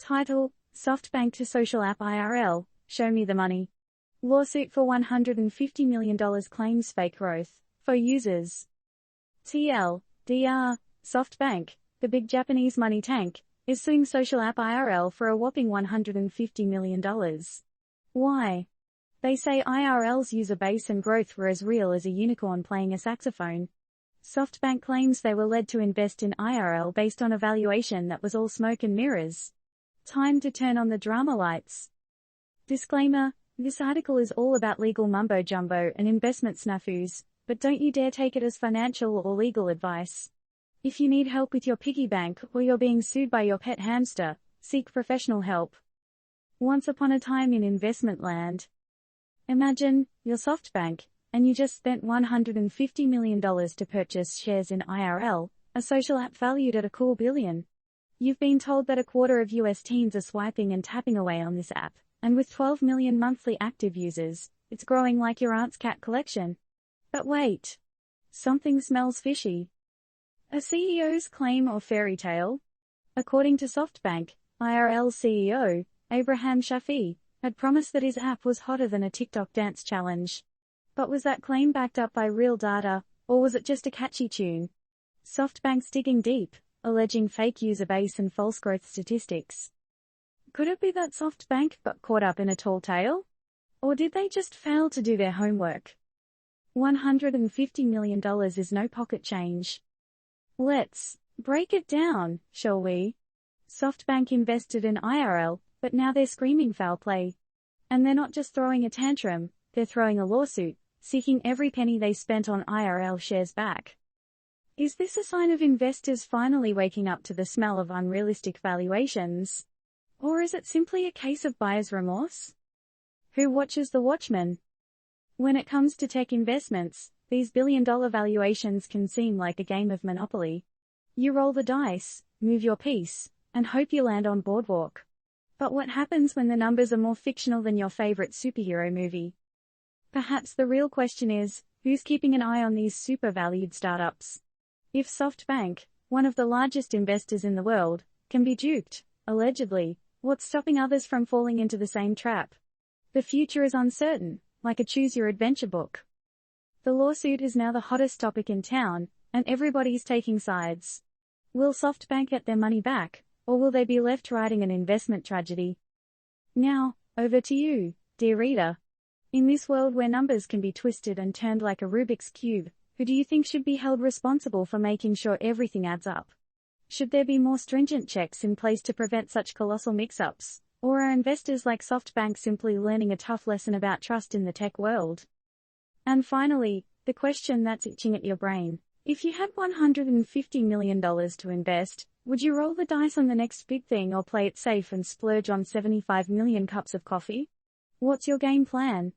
Title: SoftBank to social app IRL, show me the money. Lawsuit for $150 million claims fake growth for users. TL: SoftBank, the big Japanese money tank, is suing social app IRL for a whopping $150 million. Why? They say IRL's user base and growth were as real as a unicorn playing a saxophone. SoftBank claims they were led to invest in IRL based on a valuation that was all smoke and mirrors. Time to turn on the drama lights. Disclaimer: this article is all about legal mumbo-jumbo and investment snafus, but don't you dare take it as financial or legal advice. If you need help with your piggy bank or you're being sued by your pet hamster, seek professional help. Once upon a time in investment land. Imagine, you're SoftBank, and you just spent $150 million to purchase shares in IRL, a social app valued at a cool billion. You've been told that a quarter of US teens are swiping and tapping away on this app, and with 12 million monthly active users, it's growing like your aunt's cat collection. But wait. Something smells fishy. A CEO's claim or fairy tale? According to SoftBank, IRL CEO, Abraham Shafi, had promised that his app was hotter than a TikTok dance challenge. But was that claim backed up by real data, or was it just a catchy tune? SoftBank's digging deep, alleging fake user base and false growth statistics. Could it be that SoftBank got caught up in a tall tale? Or did they just fail to do their homework? $150 million is no pocket change. Let's break it down, shall we? SoftBank invested in IRL, but now they're screaming foul play. And they're not just throwing a tantrum, they're throwing a lawsuit, seeking every penny they spent on IRL shares back. Is this a sign of investors finally waking up to the smell of unrealistic valuations? Or is it simply a case of buyer's remorse? Who watches the watchman? When it comes to tech investments, these billion-dollar valuations can seem like a game of Monopoly. You roll the dice, move your piece, and hope you land on Boardwalk. But what happens when the numbers are more fictional than your favorite superhero movie? Perhaps the real question is, who's keeping an eye on these super-valued startups? If SoftBank, one of the largest investors in the world, can be duped, allegedly, what's stopping others from falling into the same trap? The future is uncertain, like a choose-your-adventure book. The lawsuit is now the hottest topic in town, and everybody's taking sides. Will SoftBank get their money back, or will they be left writing an investment tragedy? Now, over to you, dear reader. In this world where numbers can be twisted and turned like a Rubik's Cube, who do you think should be held responsible for making sure everything adds up? Should there be more stringent checks in place to prevent such colossal mix-ups, or are investors like SoftBank simply learning a tough lesson about trust in the tech world? And finally, the question that's itching at your brain. If you had $150 million to invest, would you roll the dice on the next big thing or play it safe and splurge on 75 million cups of coffee? What's your game plan?